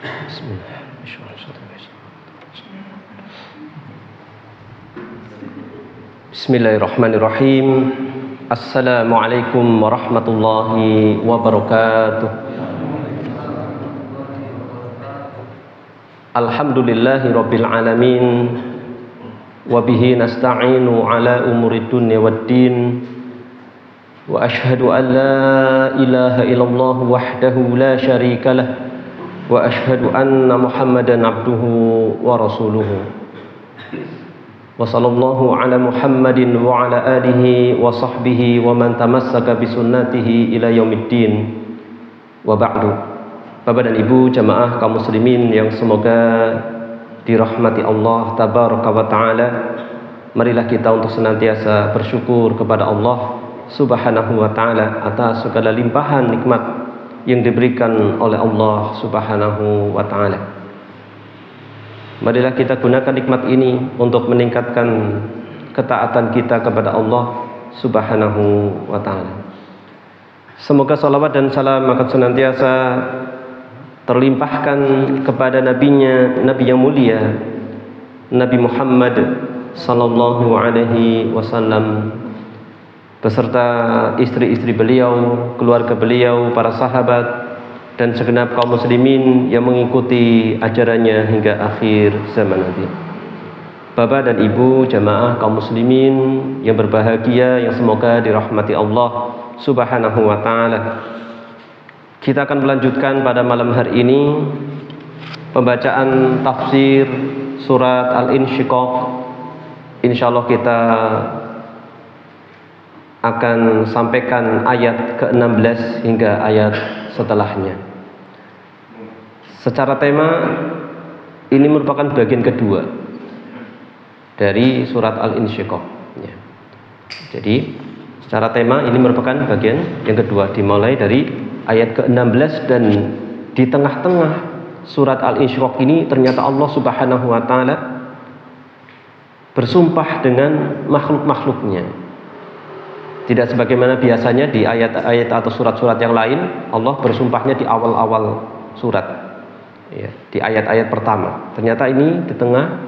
Bismillah. Bismillahirrahmanirrahim. Assalamualaikum warahmatullahi wabarakatuh. Alhamdulillahi rabbil alamin. Wabihi nasta'inu ala umurid dunya waddin. Wa ashhadu an la ilaha illallah wahdahu la syarika lah. Wa ashhadu anna Muhammadan abduhu wa rasuluhu. Wa sallallahu ala Muhammadin wa ala alihi wa sahbihi wa man tamassaka bi sunnatihi ila yaumiddin. Wa ba'du. Bapak dan Ibu jamaah kaum muslimin yang semoga dirahmati Allah tabaraka wa taala, marilah kita untuk senantiasa bersyukur kepada Allah subhanahu wa taala atas segala limpahan nikmat yang diberikan oleh Allah subhanahu wa ta'ala. Marilah kita gunakan nikmat ini untuk meningkatkan ketaatan kita kepada Allah subhanahu wa ta'ala. Semoga salawat dan salam akan senantiasa terlimpahkan kepada nabinya, Nabi yang mulia, Nabi Muhammad sallallahu alaihi wasallam, beserta istri-istri beliau, keluarga beliau, para sahabat, dan segenap kaum muslimin yang mengikuti ajarannya hingga akhir zaman nanti. Bapak dan Ibu jamaah kaum muslimin yang berbahagia, yang semoga dirahmati Allah subhanahu wa ta'ala, kita akan melanjutkan pada malam hari ini pembacaan tafsir surat Al-Insyiqaq. Insyaallah kita akan sampaikan ayat ke-16 hingga ayat setelahnya. Secara tema ini merupakan bagian kedua dari surat Al-Insyiqaq ya. Jadi secara tema ini merupakan bagian yang kedua, dimulai dari ayat ke-16, dan di tengah-tengah surat Al-Insyiqaq ini ternyata Allah subhanahu wa ta'ala bersumpah dengan makhluk-makhluknya. Tidak sebagaimana biasanya di ayat-ayat atau surat-surat yang lain, Allah bersumpahnya di awal-awal surat ya, di ayat-ayat pertama. Ternyata ini di tengah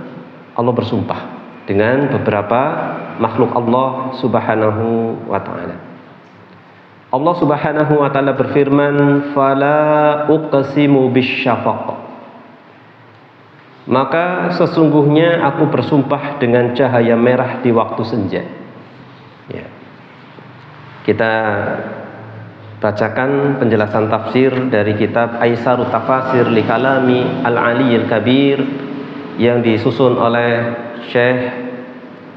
Allah bersumpah dengan beberapa makhluk Allah subhanahu wa ta'ala. Allah subhanahu wa ta'ala berfirman, fala uqsimu bisyafaq, maka sesungguhnya aku bersumpah dengan cahaya merah di waktu senja ya. Kita bacakan penjelasan tafsir dari kitab Aisarut Tafasir li Kalami Al-Aliyyil Kabir yang disusun oleh Syekh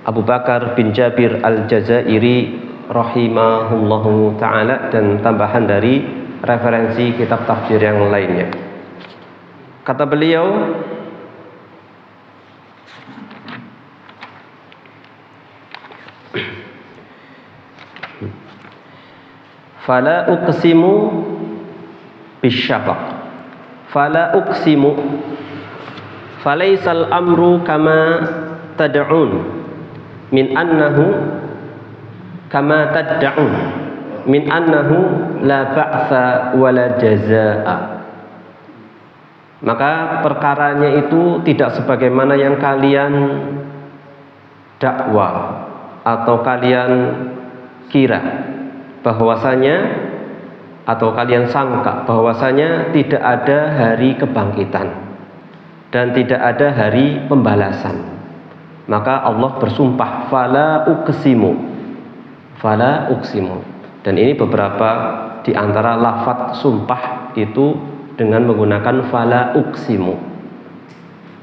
Abu Bakar bin Jabir Al-Jazairi rahimahullahu ta'ala, dan tambahan dari referensi kitab tafsir yang lainnya. Kata beliau, fala uqsimu bisyafaq, fala uqsimu falaisal amru kama tad'un min annahu kama tad'un min annahu la ba'tsa wala jazaa'a. Maka perkaranya itu tidak sebagaimana yang kalian dakwa atau kalian kira bahwasanya, atau kalian sangka bahwasanya tidak ada hari kebangkitan dan tidak ada hari pembalasan. Maka Allah bersumpah, fala uqsimu, fala uqsimu. Dan ini beberapa di antara lafaz sumpah itu dengan menggunakan fala uqsimu.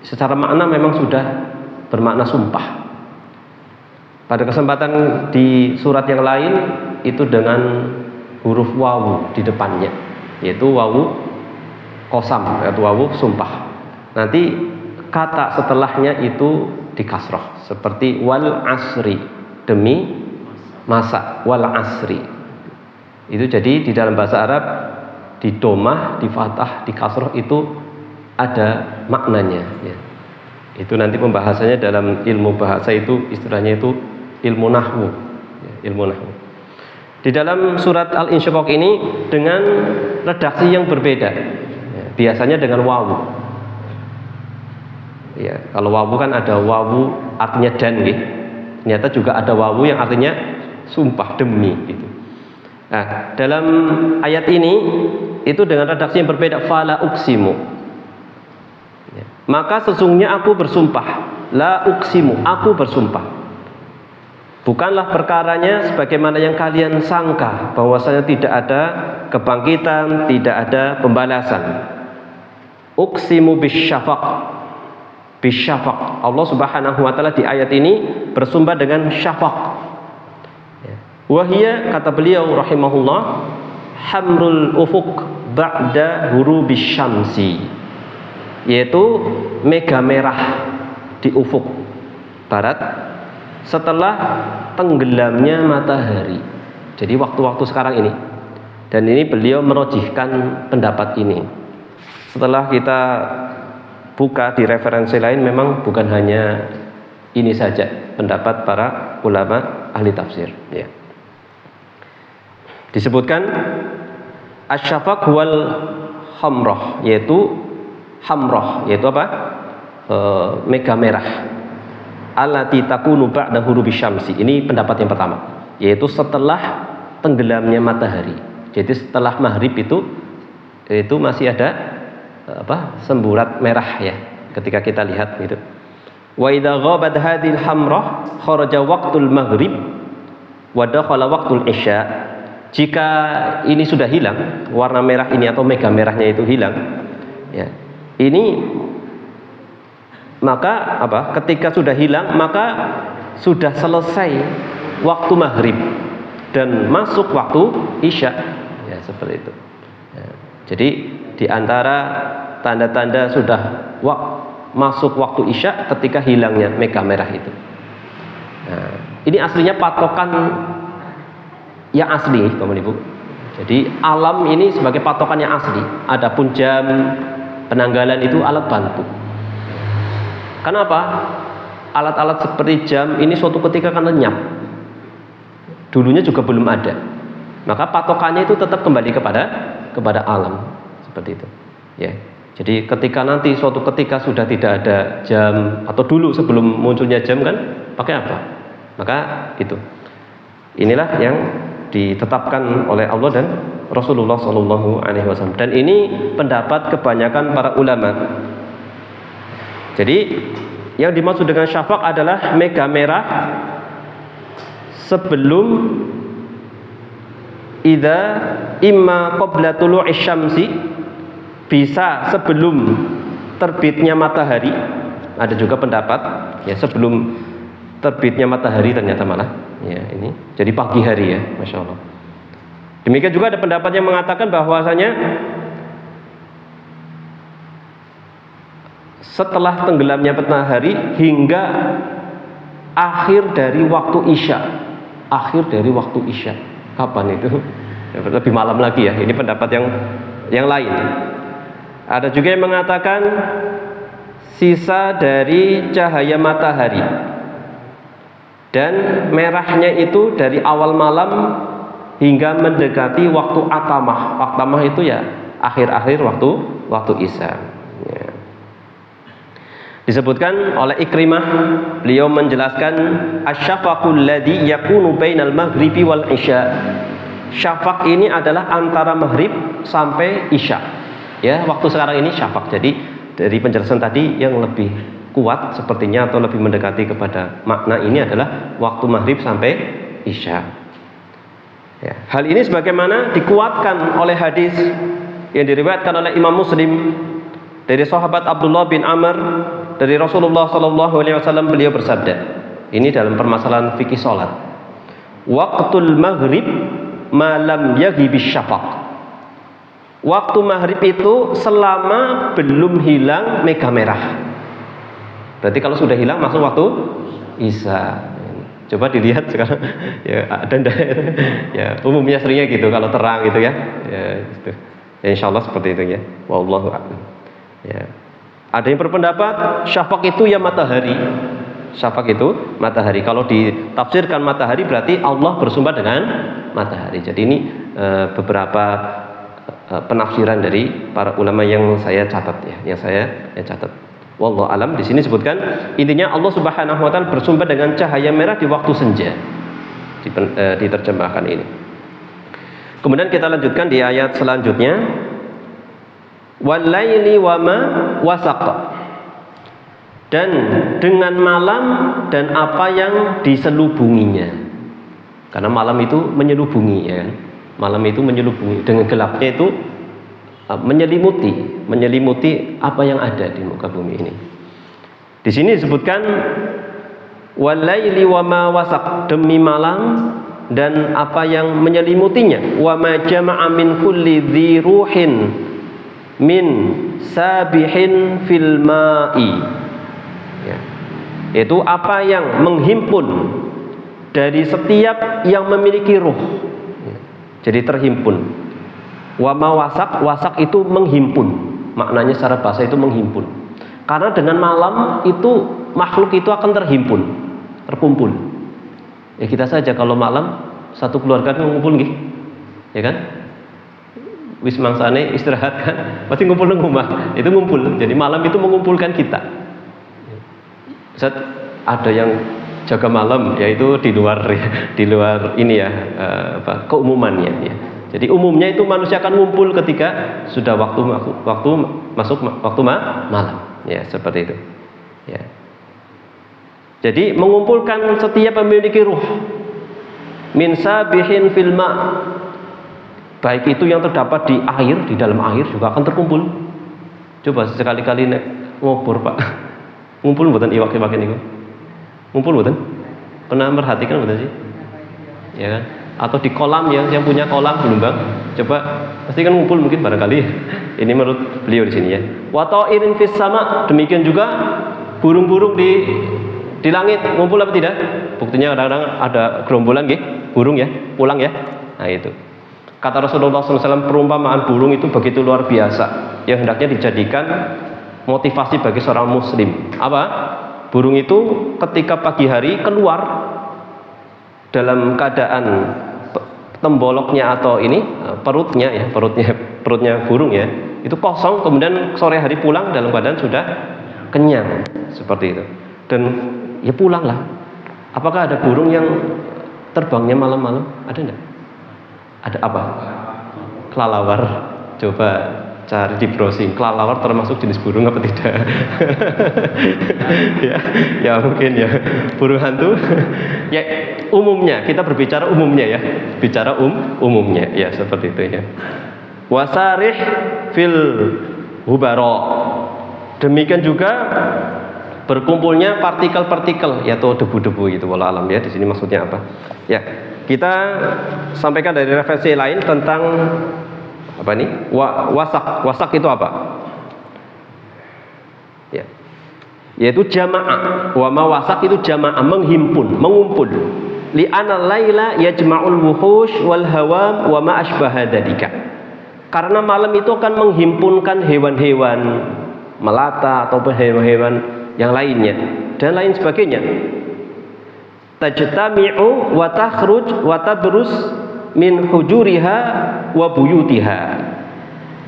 Secara makna memang sudah bermakna sumpah. Pada kesempatan di surat yang lain itu dengan huruf wawu di depannya, yaitu wawu qasam atau wawu sumpah. Nanti kata setelahnya itu di kasrah, seperti wal asri, demi masa, wal asri. Itu jadi di dalam bahasa Arab di domah, di fathah, di kasrah itu ada maknanya ya. Itu nanti pembahasannya dalam ilmu bahasa itu istilahnya itu ilmu nahwu ya, ilmu nahwu. Di dalam surat Al-Insyiqaq ini dengan redaksi yang berbeda ya. biasanya dengan wawu. Ya, kalau wawu kan ada wawu artinya dan gitu. Ternyata juga ada wawu yang artinya sumpah demi gitu. Nah, dalam ayat ini itu dengan redaksi yang berbeda, fala uksimu. Ya. Maka sesungguhnya aku bersumpah, la uksimu, aku bersumpah. Bukanlah perkaranya sebagaimana yang kalian sangka, bahwasanya tidak ada kebangkitan, tidak ada pembalasan. Uksimu bisyafaq. Bisyafaq. Allah Subhanahu wa taala di ayat ini bersumpah dengan syafaq. Wahia, kata beliau rahimahullah, hamrul ufuq ba'da hurubis syamsi, yaitu mega merah di ufuk barat setelah tenggelamnya matahari. Jadi waktu-waktu sekarang ini. Dan ini beliau merojihkan pendapat ini. Setelah kita buka di referensi lain, memang bukan hanya ini saja pendapat para ulama ahli tafsir, ya. Disebutkan asyafaq wal hamrah, yaitu hamrah, yaitu apa? Mega merah. Allati takunu ba'da hurubi syamsi. Ini pendapat yang pertama, yaitu setelah tenggelamnya matahari. Jadi setelah maghrib itu masih ada semburat merah ya, ketika kita lihat gitu. Wa idza ghabat hadhil hamrah kharaja waqtul maghrib wa dakhala waqtul isya. Jika ini sudah hilang, warna merah ini atau mega merahnya itu hilang, ya. Ini maka ketika sudah hilang, maka sudah selesai waktu maghrib dan masuk waktu isya. Ya, seperti itu. Ya. Jadi di antara tanda-tanda sudah masuk waktu isya ketika hilangnya mega merah itu. Nah, ini aslinya patokan yang asli, Bapak Ibu. Jadi alam ini sebagai patokan yang asli. Adapun jam penanggalan itu alat bantu. Kenapa? Alat-alat seperti jam ini suatu ketika akan lenyap. Dulunya juga belum ada. Maka patokannya itu tetap kembali kepada alam. Seperti itu, ya. Jadi ketika nanti suatu ketika sudah tidak ada jam, atau dulu sebelum munculnya jam kan pakai apa? Maka itu. Inilah yang ditetapkan oleh Allah dan Rasulullah SAW. Dan ini pendapat kebanyakan para ulama. Jadi yang dimaksud dengan syafaq adalah mega merah sebelum idza imma qabla tulu'i syamsi, bisa sebelum terbitnya matahari. Ada juga pendapat ya sebelum terbitnya matahari ternyata malah ya ini jadi pagi hari ya, Masya Allah. Demikian juga ada pendapat yang mengatakan bahwasanya setelah tenggelamnya matahari hingga akhir dari waktu isya. Akhir dari waktu isya. Kapan itu? Lebih malam lagi ya. Ini pendapat yang lain. Ada juga yang mengatakan sisa dari cahaya matahari, dan merahnya itu dari awal malam hingga mendekati waktu atamah. Atamah itu ya akhir-akhir waktu isya. Ya. Disebutkan oleh Ikrimah, beliau menjelaskan asyafaqul ladzi yakunu bainal maghribi wal isya. Syafaq ini adalah antara maghrib sampai isya. Ya, waktu sekarang ini syafaq. Jadi dari penjelasan tadi yang lebih kuat sepertinya atau lebih mendekati kepada makna ini adalah waktu maghrib sampai isya. Ya, hal ini sebagaimana dikuatkan oleh hadis yang diriwayatkan oleh Imam Muslim dari sahabat Abdullah bin Amr dari Rasulullah SAW. Beliau bersabda, ini dalam permasalahan fikih salat, waqtul maghrib malam yaghibis syafaq. Waktu maghrib itu selama belum hilang mega merah. Berarti kalau sudah hilang masuk waktu isya. Coba dilihat sekarang ya, dan ya umumnya seringnya gitu kalau terang gitu ya. Ya, gitu. Ya insyaallah seperti itu ya. Wallahu a'lam. Ya. Ada yang berpendapat syafaq itu ya matahari. Syafaq itu matahari. Kalau ditafsirkan matahari berarti Allah bersumpah dengan matahari. Jadi ini beberapa penafsiran dari para ulama yang saya catat ya, yang saya catat. Wallahu alam. Di sini sebutkan intinya Allah Subhanahu wa taala bersumpah dengan cahaya merah di waktu senja. Diterjemahkan ini. Kemudian kita lanjutkan di ayat selanjutnya. Wal-laili wa ma wasaq. Dan dengan malam dan apa yang diselubunginya. Karena malam itu menyelubungi ya kan. Malam itu menyelubungi, dengan gelapnya itu menyelimuti apa yang ada di muka bumi ini. Di sini disebutkan walaili wa ma wasaq, demi malam dan apa yang menyelimutinya, wa ma jama'a min kulli dhi ruhin min sabihin fil ma'i, ya. Yaitu apa yang menghimpun dari setiap yang memiliki ruh. Jadi terhimpun. Wa ma wasak itu menghimpun. Maknanya secara bahasa itu menghimpun. Karena dengan malam itu makhluk itu akan terhimpun, terkumpul. Ya kita saja kalau malam satu keluarga ngumpul nggih. Ya kan? Wis mangsane istirahat kan, pasti ngumpul nang rumah. Itu ngumpul. Jadi malam itu mengumpulkan kita. Saat ada yang jaga malam, yaitu di luar ini ya, keumumannya ya. Jadi umumnya itu manusia akan ngumpul ketika sudah waktu malam ya, seperti itu ya. Jadi mengumpulkan setiap memiliki ruh min sabihin fil ma', baik itu yang terdapat di air, di dalam air juga akan terkumpul. Coba sekali-kali nek ngobor Pak, ngumpul mboten iwak-iwak niku? Ngumpul mboten? Pernah merhatikan mboten sih? Ya kan? Atau di kolam ya, yang punya kolam gelombang, coba pasti kan ngumpul mungkin barangkali. Ini menurut beliau di sini ya. Wa ta'irin fis sama, demikian juga burung-burung di langit ngumpul apa tidak? Buktinya kadang-kadang ada gerombolan nggih, burung ya, pulang ya. Nah itu. Kata Rasulullah SAW, perumpamaan burung itu begitu luar biasa, yang hendaknya dijadikan motivasi bagi seorang muslim. Apa? Burung itu ketika pagi hari keluar dalam keadaan temboloknya atau ini perutnya burung ya, itu kosong, kemudian sore hari pulang dalam keadaan sudah kenyang, seperti itu. Dan ya pulanglah. Apakah ada burung yang terbangnya malam-malam? Ada enggak? Ada apa? Kelelawar. Coba cari di browsing, kelelawar termasuk jenis burung apa tidak? ya mungkin ya, burung hantu. Ya umumnya, kita berbicara umumnya ya, bicara umumnya ya, seperti itu ya. Wasarih fil hubara, demikian juga berkumpulnya partikel-partikel yaitu debu-debu gitu, wallah alam ya. Di sini maksudnya apa? Ya, kita sampaikan dari referensi lain tentang apa ini? Wasak itu apa? Ya. Yaitu jamaah. Wa ma wasak itu jamaah, menghimpun, mengumpul. Li'anal laila yajma'ul wuhush wal hawam wa ma asbaha dzalika. Karena malam itu akan menghimpunkan hewan-hewan melata ataupun hewan-hewan yang lainnya dan lain sebagainya. Tajtami'u wa takhruj wa tabrus min hujuriha wa buyutiha,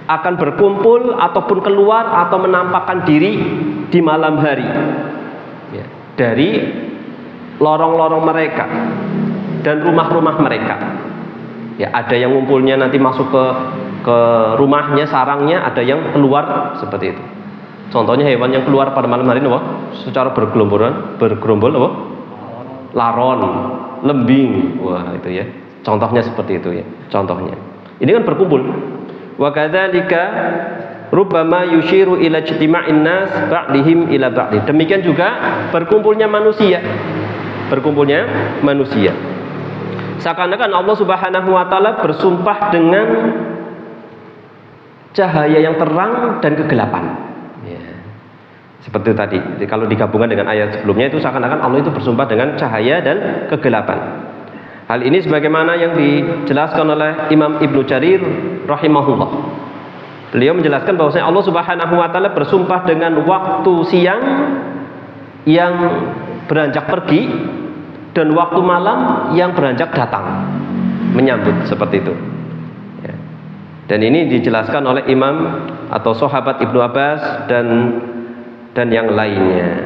akan berkumpul ataupun keluar atau menampakkan diri di malam hari ya, dari lorong-lorong mereka dan rumah-rumah mereka ya. Ada yang ngumpulnya nanti masuk ke rumahnya, sarangnya, ada yang keluar seperti itu. Contohnya hewan yang keluar pada malam hari apa? Secara bergerombol apa? Laron, lembing, wah itu ya. Contohnya seperti itu ya. Contohnya. Ini kan berkumpul. Wa kadzalika rubbama yushiru ila ijtima'in nas ba'dihim ila ba'd. Demikian juga berkumpulnya manusia. Berkumpulnya manusia. Seakan-akan Allah Subhanahu wa taala bersumpah dengan cahaya yang terang dan kegelapan. Ya. Seperti tadi. Jadi kalau digabungkan dengan ayat sebelumnya itu seakan-akan Allah itu bersumpah dengan cahaya dan kegelapan. Hal ini sebagaimana yang dijelaskan oleh Imam Ibnu Jarir rahimahullah. Beliau menjelaskan bahwasanya Allah Subhanahu wa taala bersumpah dengan waktu siang yang beranjak pergi dan waktu malam yang beranjak datang, menyambut, seperti itu. Ya. Dan ini dijelaskan oleh imam atau sahabat Ibnu Abbas dan yang lainnya.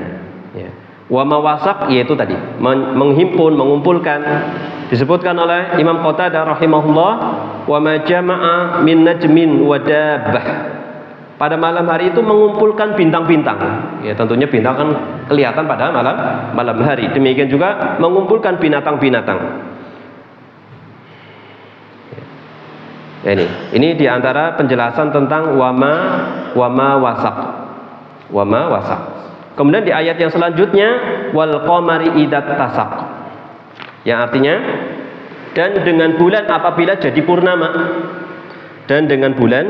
Ya. Wa mawasak, yaitu tadi menghimpun, mengumpulkan, disebutkan oleh Imam Qatadah rahimahullah, wa ma jama'a min najmin wa dabbah. Pada malam hari itu mengumpulkan bintang-bintang. Ya, tentunya bintang kan kelihatan pada malam hari. Demikian juga mengumpulkan binatang-binatang. Ya, ini diantara penjelasan tentang wama wasak. Kemudian di ayat yang selanjutnya wal qamari idat tasak, yang artinya dan dengan bulan apabila jadi purnama. Dan dengan bulan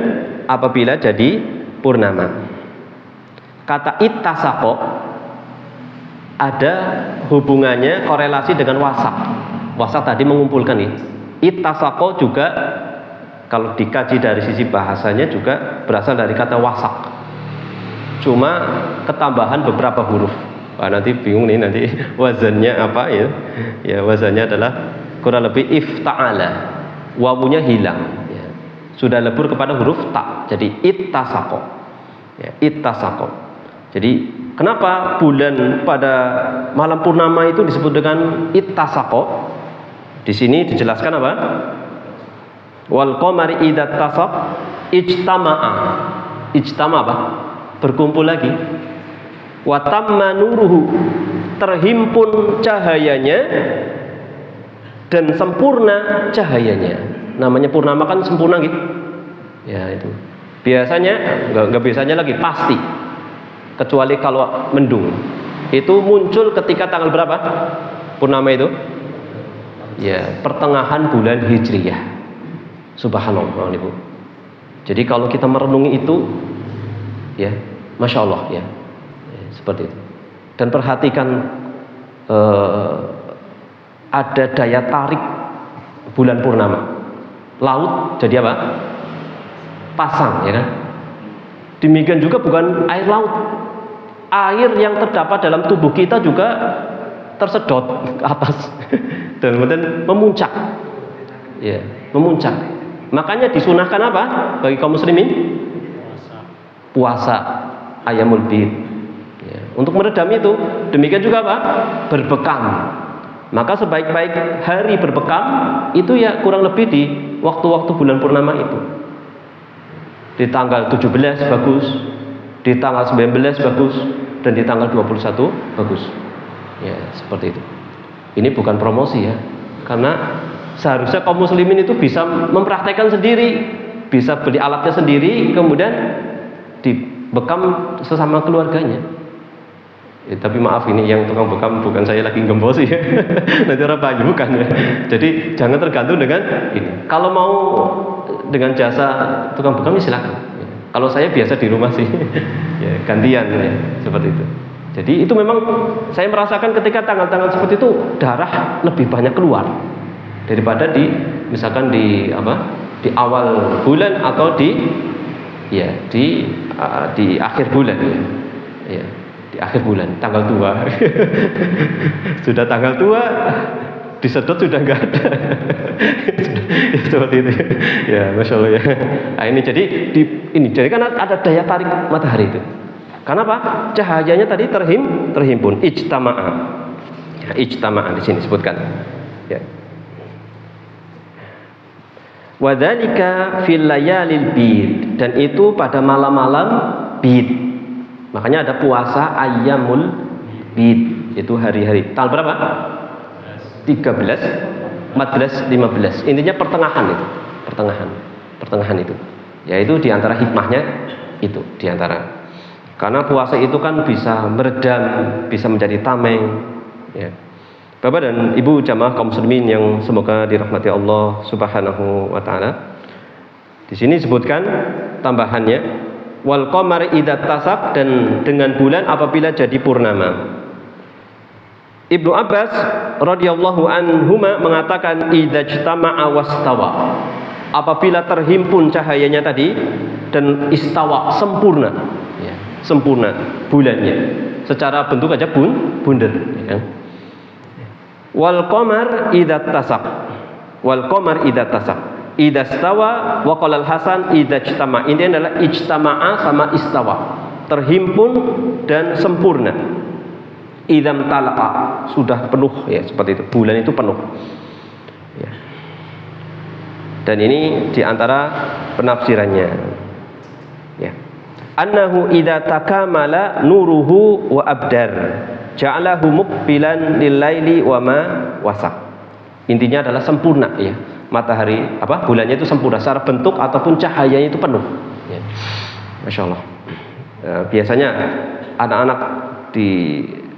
apabila jadi purnama. Kata ittasaqo ada hubungannya, korelasi dengan wasak. Wasak tadi mengumpulkan ini. Ittasaqo juga kalau dikaji dari sisi bahasanya juga berasal dari kata wasak. Cuma ketambahan beberapa huruf. Wah, nanti bingung nih nanti wazannya apa ya? Ya, wazannya adalah kurang lebih ifta'ala. Wawunya hilang. Ya. Sudah lebur kepada huruf ta. Jadi ittasaqo. Ya, ittasaqo. Jadi kenapa bulan pada malam purnama itu disebut dengan ittasaqo? Di sini dijelaskan apa? Wal qamari idat tasaq ijtama'a. Ijtama apa? Berkumpul lagi. Wa tamma nuruhu, terhimpun cahayanya dan sempurna cahayanya. Namanya purnama kan sempurna gitu. Ya itu. Biasanya enggak biasanya lagi, pasti. Kecuali kalau mendung. Itu muncul ketika tanggal berapa? Purnama itu? Ya, pertengahan bulan Hijriyah. Subhanallah, Ibu. Jadi kalau kita merenungi itu, ya, masya Allah, ya, seperti itu. Dan perhatikan ada daya tarik bulan purnama. Laut jadi apa? Pasang, ya kan? Demikian juga bukan air laut, air yang terdapat dalam tubuh kita juga tersedot ke atas dan kemudian memuncak, ya, memuncak. Makanya disunahkan apa bagi kaum muslimin? Puasa ayamul bid, ya, untuk meredam itu. Demikian juga apa? Berbekam. Maka sebaik-baik hari berbekam itu ya kurang lebih di waktu-waktu bulan purnama itu. Di tanggal 17 bagus, di tanggal 19 bagus, dan di tanggal 21 bagus. Ya, seperti itu. Ini bukan promosi ya, karena seharusnya kaum muslimin itu bisa mempraktekkan sendiri, bisa beli alatnya sendiri, kemudian dibekam sesama keluarganya. Ya, tapi maaf, ini yang tukang bekam bukan saya lagi gembosi ya. Nanti orang banyak, bukan ya. Jadi jangan tergantung dengan ini. Kalau mau dengan jasa tukang bekam ya silakan. Ya. Kalau saya biasa di rumah sih, ya, gantian ya, seperti itu. Jadi itu memang saya merasakan ketika tanggal-tanggal seperti itu darah lebih banyak keluar daripada misalkan di awal bulan atau di akhir bulan ya, di akhir bulan tanggal tua. Sudah tanggal tua disedot sudah enggak ada. Seperti itu ya, masya Allah ya. Nah, ini jadi kan ada daya tarik matahari itu. Kenapa? Cahayanya tadi terhimpun, ijtama'a. Ya, ijtama'a di sini disebutkan. Ya. Wadzalika fil layalil bid, dan itu pada malam-malam bid. Makanya ada puasa ayyamul bid, itu hari-hari. Tanggal berapa? 13, 14, 15. Intinya pertengahan itu. Pertengahan itu. Ya, itu diantara hikmahnya itu, diantara. Karena puasa itu kan bisa meredam, bisa menjadi tameng, ya. Bapak dan Ibu jamaah kaum muslimin yang semoga dirahmati Allah Subhanahu wa taala. Di sini disebutkan tambahannya wal qamari idza tasaq, dan dengan bulan apabila jadi purnama. Ibnu Abbas radhiyallahu anhuma mengatakan idza ijtama'a wastawa. Apabila terhimpun cahayanya tadi dan istawa, sempurna, ya, sempurna bulannya secara bentuk aja bunder, ya. Wal qamar idza tasaq, wal qamar idza tasaq, Idza stawa wa qala al-Hasan idza ijtama. Ini adalah ijtama'a sama istawa. Terhimpun dan sempurna. Idzam talaqa, sudah penuh ya, seperti itu. Bulan itu penuh. Ya. Dan ini diantara penafsirannya. Ya. Annahu idza takamala nuruhu wa abdar ja'alahu muqbilan lil-laili wa ma wasaq. Intinya adalah sempurna ya. Matahari bulannya itu sempurna secara bentuk ataupun cahayanya itu penuh. Ya. Masya Allah. Biasanya anak-anak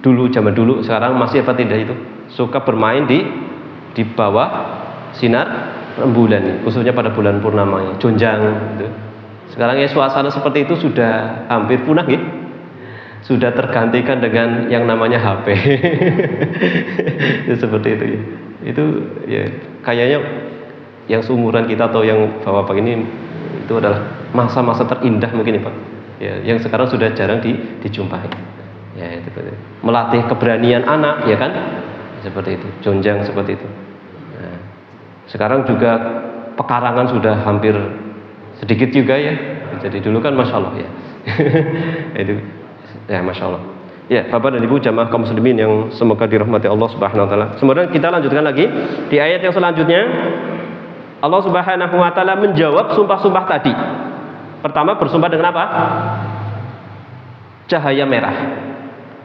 dulu zaman dulu, sekarang masih apa tidak itu, suka bermain di bawah sinar rembulan, khususnya pada bulan purnama ya, jonjang gitu. Sekarang ya suasana seperti itu sudah hampir punah ya. Sudah tergantikan dengan yang namanya HP. Ya, seperti itu ya. Itu ya kayaknya yang seumuran kita atau yang bapak-bapak ini itu adalah masa-masa terindah mungkin ya Pak. Ya, yang sekarang sudah jarang dijumpai. Ya, itu melatih keberanian anak ya kan? Seperti itu, jonjang seperti itu. Nah, sekarang juga pekarangan sudah hampir sedikit juga ya. Jadi dulu kan Masya Allah ya. Itu ya Masya Allah. Ya, Bapak dan Ibu jamaah kaum muslimin yang semoga dirahmati Allah Subhanahu wa taala. Kemudian kita lanjutkan lagi di ayat yang selanjutnya. Allah Subhanahu wa taala menjawab sumpah-sumpah tadi. Pertama bersumpah dengan apa? Cahaya merah.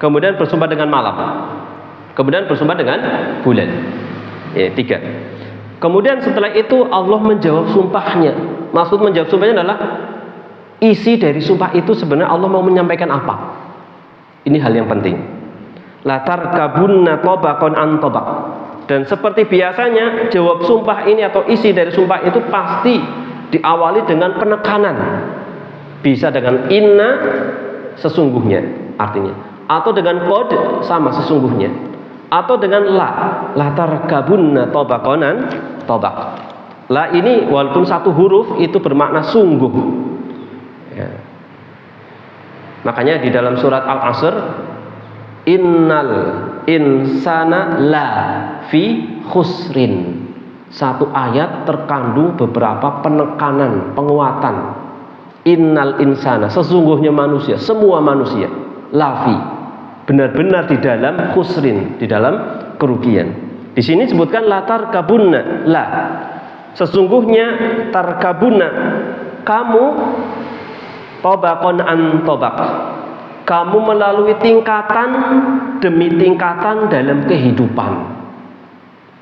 Kemudian bersumpah dengan malam. Kemudian bersumpah dengan bulan. Ya, 3. Kemudian setelah itu Allah menjawab sumpahnya. Maksud menjawab sumpahnya adalah isi dari sumpah itu sebenarnya Allah mau menyampaikan apa? Ini hal yang penting. La tarkabunna tabaqan an tabaq. Dan seperti biasanya jawab sumpah ini atau isi dari sumpah itu pasti diawali dengan penekanan. Bisa dengan inna sesungguhnya artinya, atau dengan qad sama sesungguhnya, atau dengan la tarkabunna tabaqan tabaq. La ini walaupun satu huruf itu bermakna sungguh. Ya. Makanya di dalam surat Al-Asr, innal insana la fi khusrin. Satu ayat terkandung beberapa penekanan, penguatan. Innal insana, sesungguhnya manusia, semua manusia, lafi, benar-benar di dalam khusrin, di dalam kerugian. Di sini disebutkan la tarkabunna, la. Sesungguhnya tarkabunna, kamu tabaqan an tabaq. Kamu melalui tingkatan demi tingkatan dalam kehidupan.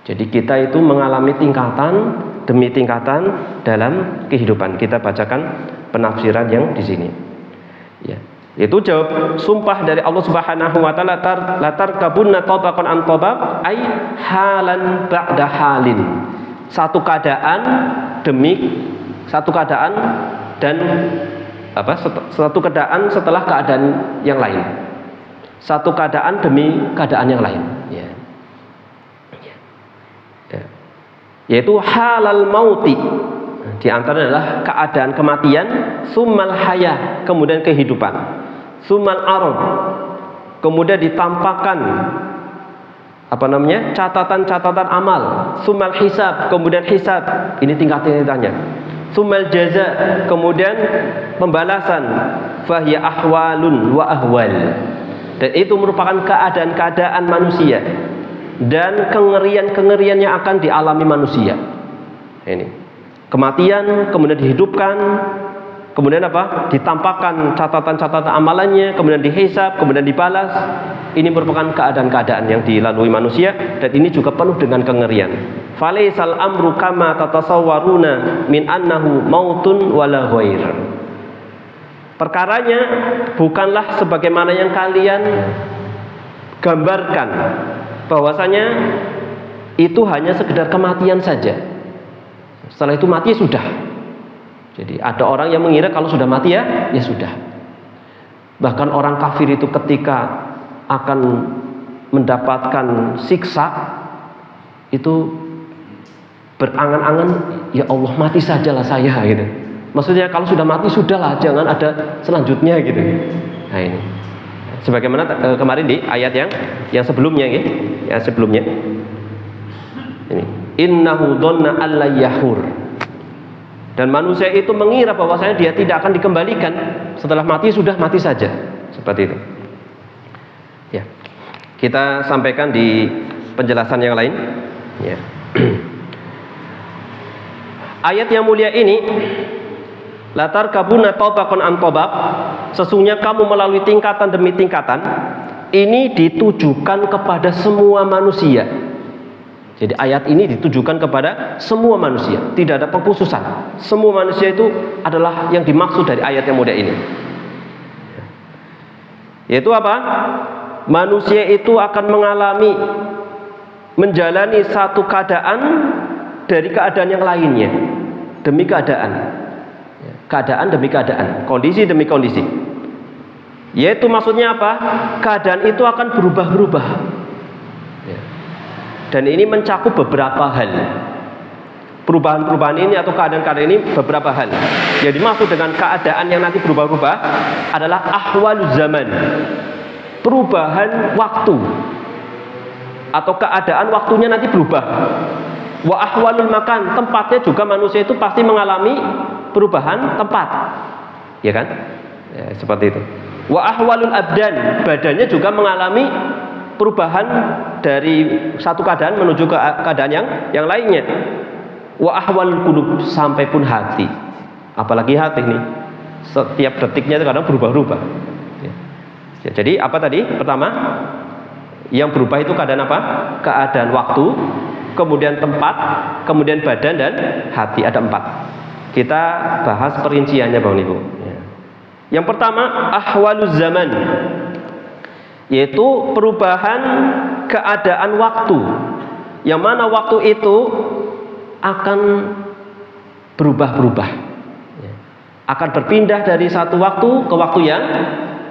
Jadi kita itu mengalami tingkatan demi tingkatan dalam kehidupan. Kita bacakan penafsiran yang di sini. Ya, itu jawab sumpah dari Allah Subhanahu wa taala, la tarkabunna tabaqan an tabaq ai halan ba'da halin. Satu keadaan demi satu keadaan dan satu keadaan setelah keadaan yang lain. Satu keadaan demi keadaan yang lain. Ya. Ya. Yaitu halal mauti. Di antara adalah keadaan kematian, summal hayah, kemudian kehidupan, summal arad, kemudian ditampakkan catatan-catatan amal, summal hisab, kemudian hisab, ini tingkat-tingkatannya, summal jaza, kemudian pembalasan, fahiya ahwalun wa ahwal, dan itu merupakan keadaan-keadaan manusia dan kengerian-kengerian yang akan dialami manusia. Ini kematian, kemudian dihidupkan, kemudian ditampakkan catatan-catatan amalannya, kemudian dihisab, kemudian dibalas. Ini merupakan keadaan-keadaan yang dilalui manusia, dan ini juga penuh dengan kengerian. Falaisal amru kama tatasawwaruna min annahu mautun wala ghair. Perkaranya bukanlah sebagaimana yang kalian gambarkan, bahwasanya itu hanya sekedar kematian saja. Setelah itu mati sudah. Jadi ada orang yang mengira kalau sudah mati ya sudah. Bahkan orang kafir itu ketika akan mendapatkan siksa itu berangan-angan, ya Allah mati sajalah saya gitu. Maksudnya kalau sudah mati sudahlah, jangan ada selanjutnya gitu. Nah ini sebagaimana kemarin di ayat yang sebelumnya ya sebelumnya. Ini innahu dhanna alla yahur. Dan manusia itu mengira bahwasanya dia tidak akan dikembalikan, setelah mati sudah mati saja, seperti itu. Ya, kita sampaikan di penjelasan yang lain. Ya. Ayat yang mulia ini, latar kabuna tobakon antobak, sesungguhnya kamu melalui tingkatan demi tingkatan. Ini ditujukan kepada semua manusia. Jadi ayat ini ditujukan kepada semua manusia, tidak ada pengkhususan. Semua manusia itu adalah yang dimaksud dari ayat yang mulia ini. Yaitu apa? Manusia itu akan menjalani satu keadaan dari keadaan yang lainnya, demi keadaan. Keadaan demi keadaan, kondisi demi kondisi. Yaitu maksudnya apa? Keadaan itu akan berubah-ubah. Dan ini mencakup beberapa hal. Perubahan-perubahan ini atau keadaan-keadaan ini beberapa hal. Yang dimaksud dengan keadaan yang nanti berubah-ubah adalah ahwaluz zaman, perubahan waktu atau keadaan waktunya nanti berubah. Wa ahwalul makan, tempatnya juga manusia itu pasti mengalami perubahan tempat. Ya kan? Ya, seperti itu. Wa ahwalul abdan, badannya juga mengalami perubahan dari satu keadaan menuju ke keadaan yang lainnya. Wa ahwalul qulub, sampai pun hati. Apalagi hati nih, setiap detiknya itu kadang berubah-ubah. Ya, jadi apa tadi? Pertama, yang berubah itu keadaan apa? Keadaan waktu, kemudian tempat, kemudian badan dan hati. Ada 4. Kita bahas perinciannya, Bang Ibu. Yang pertama, ahwaluz zaman, yaitu perubahan keadaan waktu, yang mana waktu itu akan berubah-ubah, akan berpindah dari satu waktu ke waktu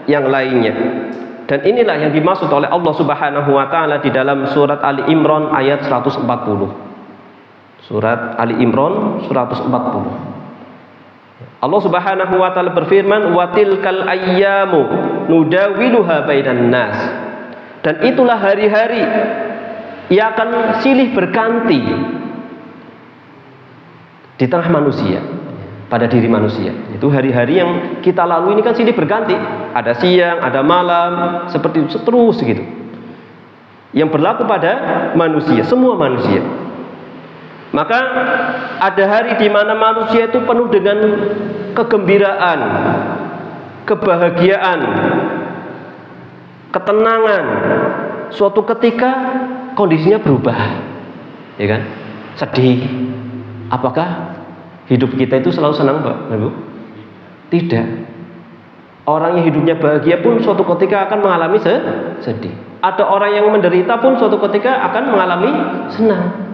yang lainnya. Dan inilah yang dimaksud oleh Allah Subhanahu wa taala di dalam surat Ali Imran ayat 140. Surat Ali Imran 140. Allah Subhanahu wa taala berfirman, "Wa tilkal ayyamu nudawiluha bainan nas." Dan itulah hari-hari yang akan silih berganti di tengah manusia, pada diri manusia. Itu hari-hari yang kita lalui ini kan silih berganti. Ada siang, ada malam, seperti itu terus gitu. Yang berlaku pada manusia, semua manusia. Maka ada hari di mana manusia itu penuh dengan kegembiraan, kebahagiaan, ketenangan. Suatu ketika kondisinya berubah, ya kan? Sedih. Apakah hidup kita itu selalu senang, Pak, Ibu? Tidak. Orang yang hidupnya bahagia pun suatu ketika akan mengalami sedih. Ada orang yang menderita pun suatu ketika akan mengalami senang.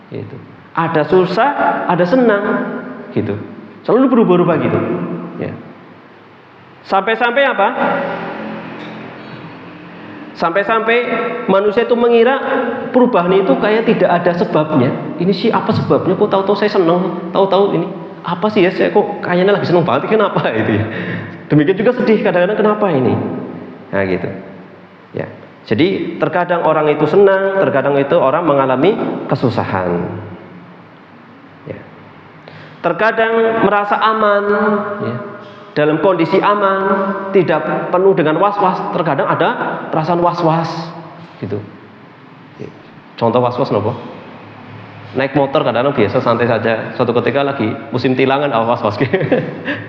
Gitu. Ada susah, ada senang, gitu. Selalu berubah-ubah gitu. Ya. Sampai-sampai apa? Sampai-sampai manusia itu mengira perubahan itu kayak tidak ada sebabnya. Ini sih apa sebabnya? Kok tahu-tahu saya senang, tahu-tahu ini apa sih ya? Saya kok kayaknya lagi senang banget. Kenapa itu ya? Demikian juga sedih kadang-kadang, kenapa ini? Nah gitu. Ya. Jadi terkadang orang itu senang, terkadang itu orang mengalami kesusahan. Ya. Terkadang merasa aman, ya. Dalam kondisi aman, tidak penuh dengan was-was. Terkadang ada perasaan was-was, gitu. Contoh was-was nopo? Naik motor kadang-kadang biasa santai saja. Suatu ketika lagi musim tilangan, was-was,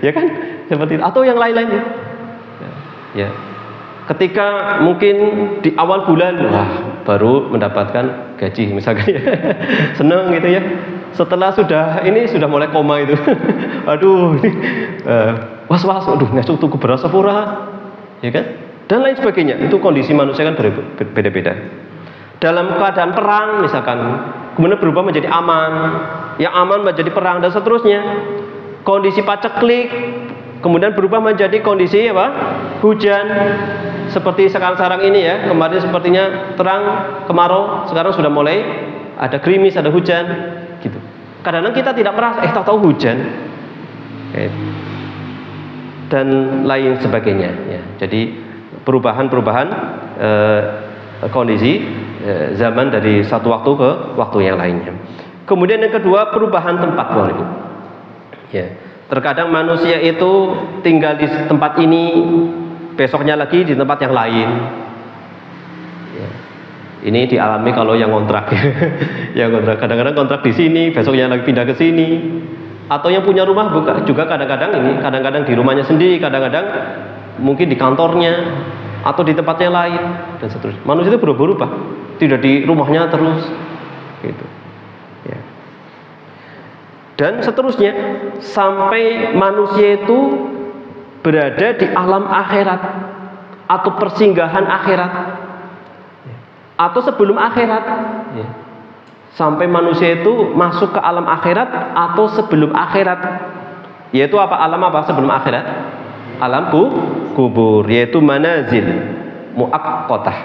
ya kan? Seperti itu. Atau yang lain-lainnya. Ya. Ketika mungkin di awal bulan, baru mendapatkan gaji misalkan, ya. Senang gitu ya. Setelah sudah mulai koma itu, aduh ini was-was, aduh ngesuk tuku beras pura, ya kan? Dan lain sebagainya. Itu kondisi manusia kan berbeda-beda. Dalam keadaan perang misalkan, kemudian berubah menjadi aman, yang aman menjadi perang dan seterusnya. Kondisi paceklik kemudian berubah menjadi kondisi apa? Hujan. Seperti sekarang ini ya, kemarin sepertinya terang, kemarau, sekarang sudah mulai ada gerimis, ada hujan, gitu. Kadang-kadang kita tidak merasa, tahu-tahu hujan, dan lain sebagainya. Ya. Jadi perubahan-perubahan kondisi zaman dari satu waktu ke waktu yang lainnya. Kemudian yang kedua, perubahan tempat, Ibu. Ya. Terkadang manusia itu tinggal di tempat ini, besoknya lagi di tempat yang lain. Ya. Ini dialami kalau yang kontrak. Yang kontrak kadang-kadang kontrak di sini, besoknya lagi pindah ke sini. Atau yang punya rumah juga kadang-kadang di rumahnya sendiri, kadang-kadang mungkin di kantornya atau di tempatnya lain dan seterusnya. Manusia itu berubah-ubah, tidak di rumahnya terus, gitu. Ya. Dan seterusnya sampai manusia itu berada di alam akhirat atau persinggahan akhirat atau sebelum akhirat. Ya. Sampai manusia itu masuk ke alam akhirat atau sebelum akhirat. Yaitu apa? Alam apa sebelum akhirat? Alam kubur, yaitu manazil muaqqatah,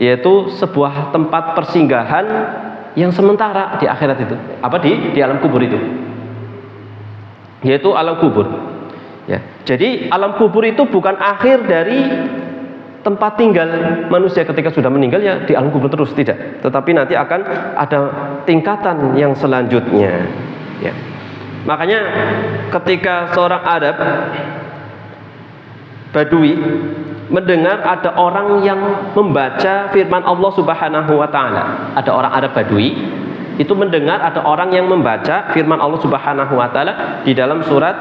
yaitu sebuah tempat persinggahan yang sementara di akhirat itu. Apa di alam kubur itu? Yaitu alam kubur. Ya. Jadi alam kubur itu bukan akhir dari tempat tinggal manusia ketika sudah meninggal, ya di alam kubur terus, tidak. Tetapi nanti akan ada tingkatan yang selanjutnya. Ya. Makanya ketika seorang Arab Badui mendengar ada orang yang membaca firman Allah Subhanahu wa taala, ada orang Arab Badui itu mendengar ada orang yang membaca firman Allah Subhanahu wa taala di dalam surat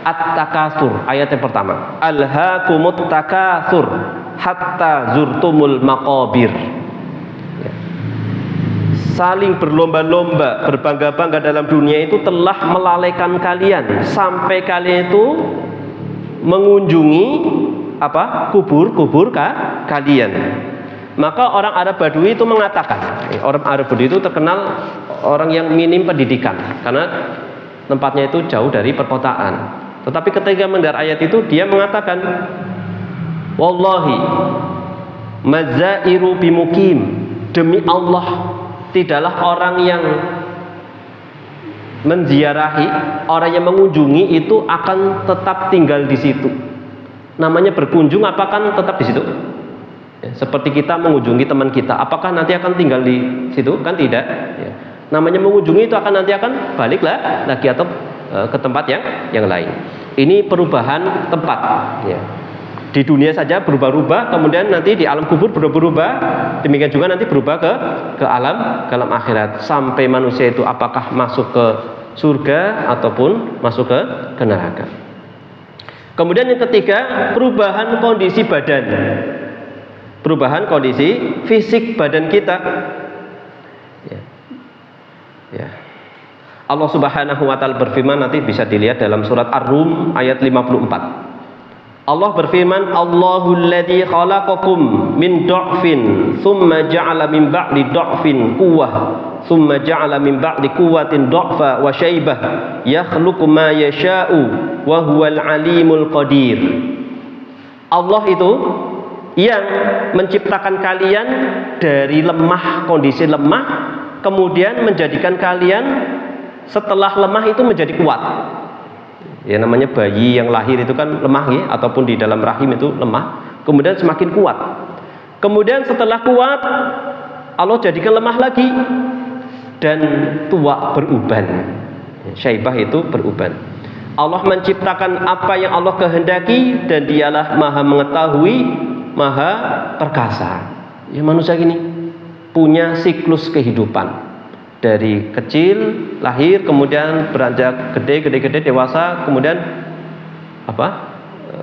At-Takatsur ayat yang pertama, alhaakumut takatsur hatta zurtumul maqabir. Ya. Saling berlomba-lomba, berbangga-bangga dalam dunia itu telah melalaikan kalian sampai kalian itu mengunjungi apa? kubur-kubur kalian. Maka orang Arab Badui itu mengatakan, orang Arab Badui itu terkenal orang yang minim pendidikan karena tempatnya itu jauh dari perkotaan. Tetapi ketika mendengar ayat itu dia mengatakan, wallahi mazairu bimukim, demi Allah tidaklah orang yang menziarahi, orang yang mengunjungi itu akan tetap tinggal di situ. Namanya berkunjung, apakah tetap di situ? Ya, seperti kita mengunjungi teman kita, apakah nanti akan tinggal di situ? Kan tidak. Ya. Namanya mengunjungi itu nanti akan baliklah lagi atau ke tempat yang lain. Ini perubahan tempat. Ya. Di dunia saja berubah-ubah, kemudian nanti di alam kubur berubah-ubah, demikian juga nanti berubah ke alam akhirat, sampai manusia itu apakah masuk ke surga ataupun masuk ke neraka. Kemudian yang ketiga, perubahan kondisi badan, perubahan kondisi fisik badan kita. Ya. Ya. Allah Subhanahu wa taala berfirman, nanti bisa dilihat dalam surat Ar-Rum ayat 54. Allah berfirman, Allahul ladzi khalaqakum min dha'fin tsumma ja'ala min ba'di dha'fin quwwah tsumma ja'ala min ba'di quwwatin dha'fa wa syaibah yakhluqu ma yasha'u wa huwal alimul qadir. Allah itu yang menciptakan kalian dari lemah, kondisi lemah, kemudian menjadikan kalian setelah lemah itu menjadi kuat. Ya, namanya bayi yang lahir itu kan lemah ya, ataupun di dalam rahim itu lemah, kemudian semakin kuat. Kemudian setelah kuat Allah jadikan lemah lagi dan tua beruban. Syaibah itu beruban. Allah menciptakan apa yang Allah kehendaki dan dialah Maha mengetahui, Maha perkasa. Ya, manusia gini punya siklus kehidupan. Dari kecil lahir, kemudian beranjak gede dewasa, kemudian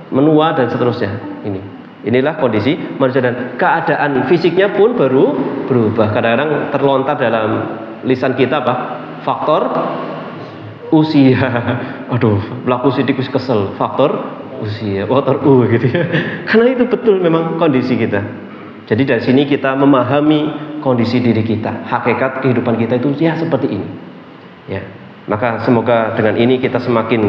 menua dan seterusnya. Inilah kondisi manusia dan keadaan fisiknya pun baru berubah. Kadang-kadang terlontar dalam lisan kita faktor usia. Aduh, pelaku sidik kesel. Faktor usia, faktor U gitu ya. Karena itu betul memang kondisi kita. Jadi dari sini kita memahami kondisi diri kita, hakikat kehidupan kita itu ya seperti ini. Ya, maka semoga dengan ini kita semakin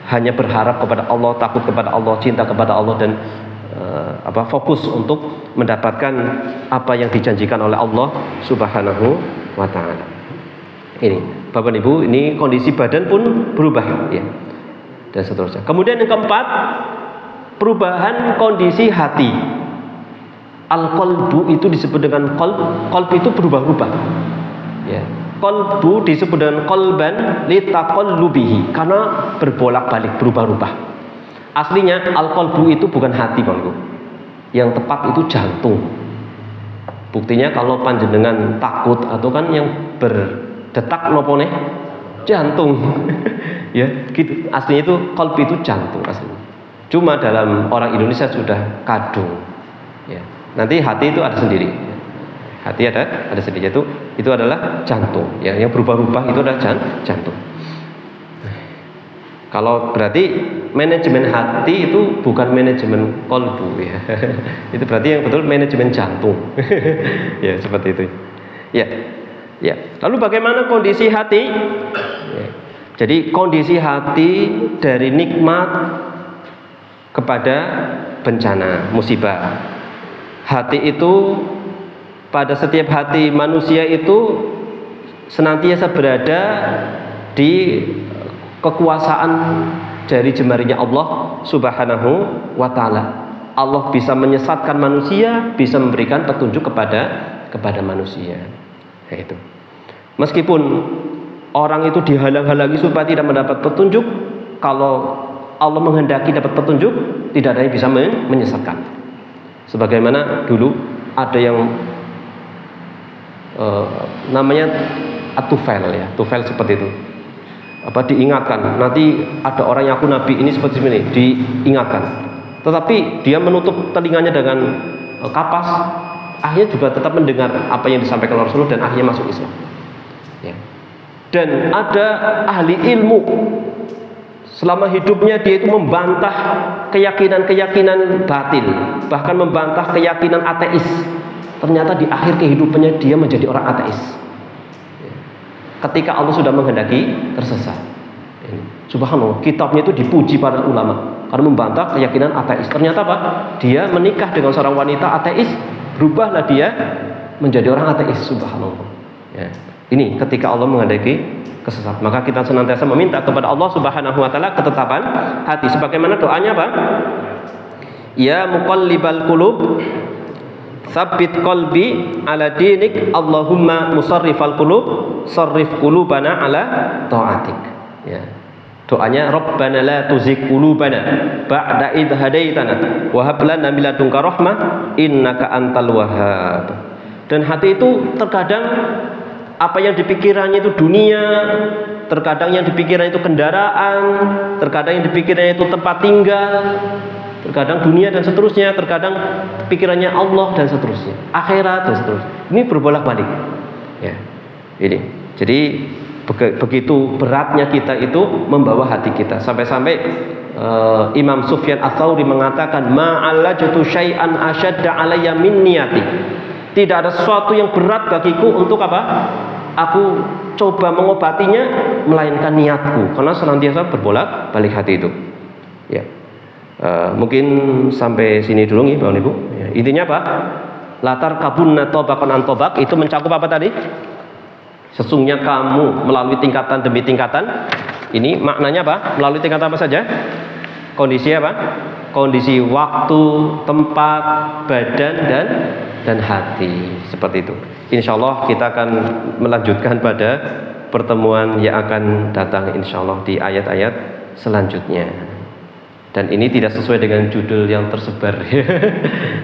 hanya berharap kepada Allah, takut kepada Allah, cinta kepada Allah, dan fokus untuk mendapatkan apa yang dijanjikan oleh Allah Subhanahu wa taala. Ini, Bapak Ibu, ini kondisi badan pun berubah ya. Dan seterusnya. Kemudian yang keempat, perubahan kondisi hati. Al-qalbu itu disebut dengan qalb itu berubah-ubah. Ya. Qalbu disebut dengan qalban litaqallubihi karena berbolak-balik, berubah-ubah. Aslinya al-qalbu itu bukan hati, Bangku. Yang tepat itu jantung. Buktinya kalau panjenengan takut atau kan yang berdetak nopo nih? Jantung. Ya, gitu. Aslinya itu qalbi itu jantung aslinya. Cuma dalam orang Indonesia sudah kadung. Ya. Nanti hati itu ada sendiri. Hati ada sendiri, itu adalah jantung. Ya, yang berubah-ubah itu adalah jantung. Kalau berarti manajemen hati itu bukan manajemen kolbu ya. Itu berarti yang betul manajemen jantung. Ya, seperti itu. Ya. Ya. Lalu bagaimana kondisi hati? Ya. Jadi kondisi hati dari nikmat kepada bencana, musibah. Hati itu pada setiap hati manusia itu senantiasa berada di kekuasaan dari jemarinya Allah Subhanahu wa taala. Allah bisa menyesatkan manusia, bisa memberikan petunjuk kepada manusia. Itu. Meskipun orang itu dihalang-halangi supaya tidak mendapat petunjuk, kalau Allah menghendaki dapat petunjuk, tidak ada yang bisa menyesatkan. Sebagaimana dulu ada yang namanya Tufail ya, Tufail seperti itu. Diingatkan, nanti ada orang yang aku nabi ini seperti ini, diingatkan. Tetapi dia menutup telinganya dengan kapas, akhirnya juga tetap mendengar apa yang disampaikan Rasulullah dan akhirnya masuk Islam. Ya. Dan ada ahli ilmu selama hidupnya dia itu membantah keyakinan-keyakinan batil, bahkan membantah keyakinan ateis. Ternyata di akhir kehidupannya dia menjadi orang ateis. Ketika Allah sudah menghendaki tersesat. Subhanallah, kitabnya itu dipuji para ulama karena membantah keyakinan ateis. Ternyata apa? Dia menikah dengan seorang wanita ateis, berubahlah dia menjadi orang ateis. Subhanallah. Ya. Ini ketika Allah menghendaki kesesat. Maka kita senantiasa meminta kepada Allah Subhanahu wa taala ketetapan hati. Sebagaimana doanya apa? Ya muqallibal qulub Sabbit qalbi ala dinik Allahumma musarrifal qulub sarrif qulubana ala ta'atik. Ya. Doanya Rabbana la tuzigh qulubana ba'da idh hadaitana wa hab lana min ladunka rahmah innaka antal wahhab. Dan hati itu terkadang apa yang dipikirannya itu dunia, terkadang yang dipikirannya itu kendaraan, terkadang yang dipikirannya itu tempat tinggal, terkadang dunia dan seterusnya, terkadang pikirannya Allah dan seterusnya, akhirat dan seterusnya. Ini berbolak-balik. Ya, ini. Jadi begitu beratnya kita itu membawa hati kita sampai-sampai Imam Sufyan Ats-Tsauri mengatakan ma'allajtu syai'an asyadda alayya min niyati. Tidak ada sesuatu yang berat bagiku untuk apa? Aku coba mengobatinya melainkan niatku, karena senantiasa berbolak-balik hati itu. Ya. Mungkin sampai sini dulu nih Bapak Ibu. Ya, intinya apa? Latar kabunna tobakon antobak itu mencakup apa tadi? Sesungguhnya kamu melalui tingkatan demi tingkatan. Ini maknanya apa? Melalui tingkatan apa saja? Kondisi apa? Kondisi waktu, tempat, badan dan hati. Seperti itu. Insya Allah kita akan melanjutkan pada pertemuan yang akan datang insya Allah di ayat-ayat selanjutnya. Dan ini tidak sesuai dengan judul yang tersebar.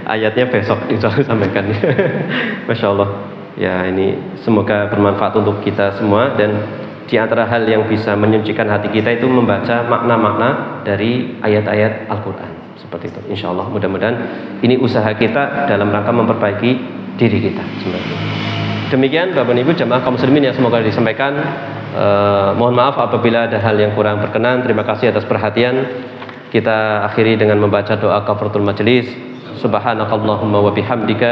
Ayatnya besok insya Allah sampaikan. Masya Allah. Ya, ini semoga bermanfaat untuk kita semua. Dan di antara hal yang bisa menyucikan hati kita itu membaca makna-makna dari ayat-ayat Al-Quran. Seperti itu. Insya Allah mudah-mudahan ini usaha kita dalam rangka memperbaiki diri kita. Demikian Bapak Ibu jamaah kaum muslimin yang semoga disampaikan. Mohon maaf apabila ada hal yang kurang berkenan. Terima kasih atas perhatian. Kita akhiri dengan membaca doa kafaratul majelis. Subhanakallahumma wa bihamdika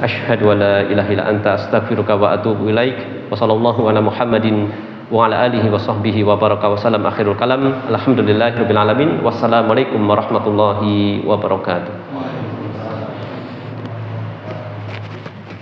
asyhadu an la ilaha illa anta astaghfiruka wa atubu ilaik. Wa sallallahu ala Muhammadin wa ala alihi wa sahbihi wa baraka wa salam. Akhirul kalam. Alhamdulillahirabbil alamin. Wassalamualaikum warahmatullahi wabarakatuh.